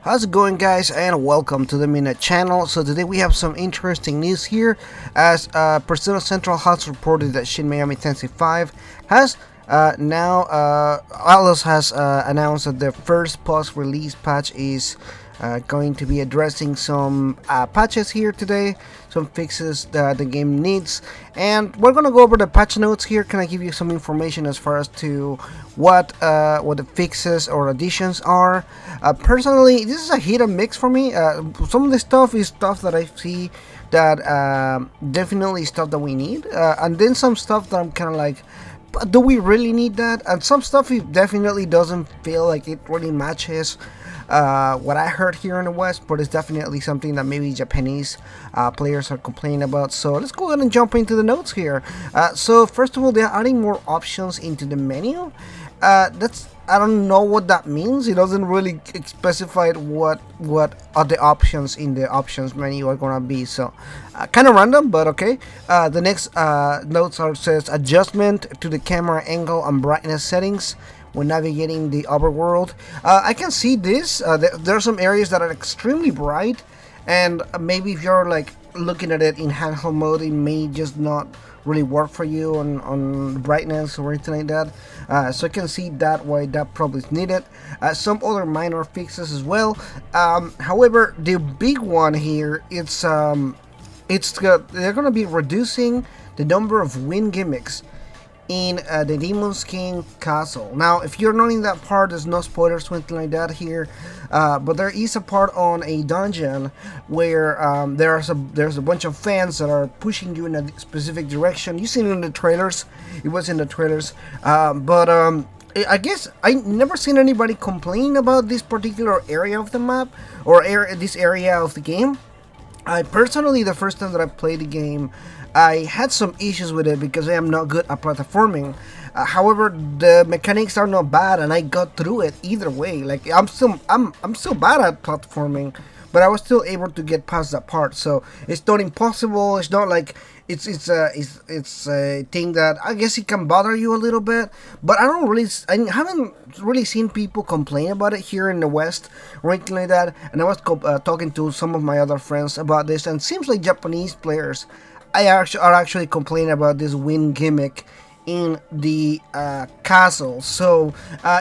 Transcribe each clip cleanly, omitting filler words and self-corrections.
How's it going, guys, and welcome to the Minute channel. So today we have some interesting news here, as Persona Central has reported that Shin Megami Tensei V has ATLUS has announced that the first post-release patch is going to be addressing some patches here today, some fixes that the game needs, and we're gonna go over the patch notes here. Can I give you some information as far as to what the fixes or additions are? Personally, this is a hit and mix for me. Some of the stuff is stuff that I see that definitely stuff that we need, and then some stuff that I'm kind of like, but do we really need that? And some stuff it definitely doesn't feel like it really matches what I heard here in the West, but it's definitely something that maybe Japanese players are complaining about. So let's go ahead and jump into the notes here. So first of all, they're adding more options into the menu. I don't know what that means. It doesn't really specify what are the options in the options menu are gonna be. So kind of random, but okay. The next notes says adjustment to the camera angle and brightness settings when navigating the overworld. I can see this. There are some areas that are extremely bright, and maybe if you're like looking at it in handheld mode, it may just not really work for you on brightness or anything like that. So I can see that why that probably is needed. Some other minor fixes as well. However, the big one here, they're gonna be reducing the number of win gimmicks in the Demon's King castle. Now, if you're not in that part, there's no spoilers or anything like that here, but there is a part on a dungeon where there's a bunch of fans that are pushing you in a specific direction. You've seen it in the trailers. It was in the trailers, but I guess I never seen anybody complain about this particular area of the map or this area of the game. I personally, the first time that I played the game, I had some issues with it because I am not good at platforming. However, the mechanics are not bad, and I got through it either way. Like I'm still bad at platforming, but I was still able to get past that part. So it's not impossible. It's not like it's a thing that I guess it can bother you a little bit, but I haven't really seen people complain about it here in the West or anything like that. And I was talking to some of my other friends about this, and it seems like Japanese players are actually complaining about this win gimmick in the castle. So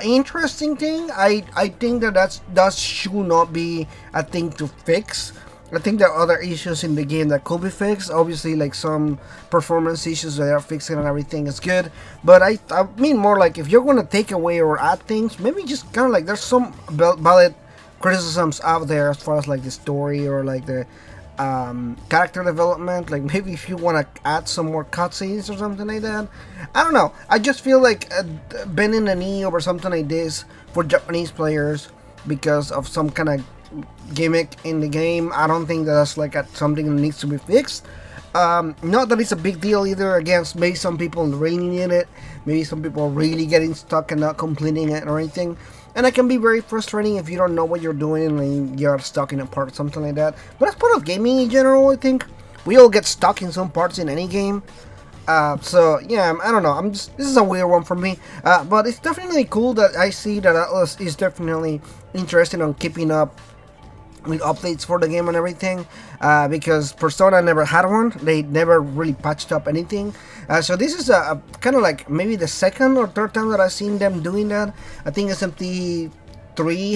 interesting thing. I think that should not be a thing to fix. I think there are other issues in the game that could be fixed. Obviously, like some performance issues that they are fixing and everything is good. But I mean more like if you're going to take away or add things, maybe just kind of like there's some valid criticisms out there as far as like the story or like the character development. Like maybe if you want to add some more cutscenes or something like that. I don't know. I just feel like bending a knee over something like this for Japanese players because of some kind of gimmick in the game, I don't think that's like something that needs to be fixed. Not that it's a big deal either. Against maybe some people really need it, maybe some people are really getting stuck and not completing it or anything, and it can be very frustrating if you don't know what you're doing and you're stuck in a part or something like that. But that's part of gaming in general. I think we all get stuck in some parts in any game. So yeah, I don't know. This is a weird one for me, but it's definitely cool that I see that ATLUS is definitely interested in keeping up with updates for the game and everything, because Persona never had one. They never really patched up anything. So this is a kind of like maybe the second or third time that I've seen them doing that. I think SMTV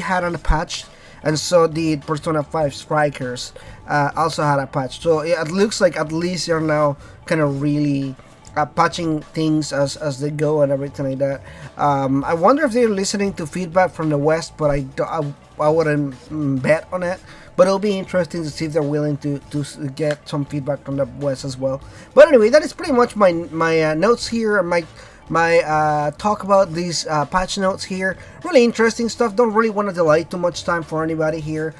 had a patch, and so did Persona 5 Strikers also had a patch. So it looks like at least they're now kind of really patching things as they go and everything like that. I wonder if they're listening to feedback from the West, but I wouldn't bet on it. But it'll be interesting to see if they're willing to get some feedback from the West as well. But anyway, that is pretty much my notes here, and my talk about these patch notes here. Really interesting stuff. Don't really want to delay too much time for anybody here,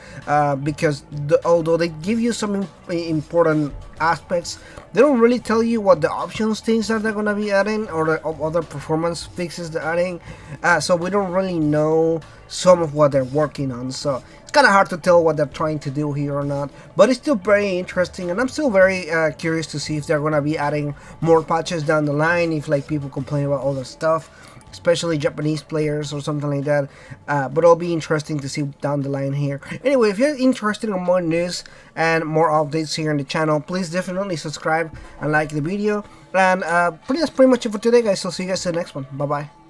because although they give you some important aspects, they don't really tell you what the options things that they're gonna be adding or the other performance fixes they're adding. So we don't really know some of what they're working on. So it's kind of hard to tell what they're trying to do here or not, but it's still very interesting, and I'm still very curious to see if they're gonna be adding more patches down the line, if like people complain about all the stuff, especially Japanese players or something like that. But it'll be interesting to see down the line here. Anyway, if you're interested in more news and more updates here on the channel, please definitely subscribe and like the video. And that's pretty much it for today, guys. So see you guys in the next one. Bye bye.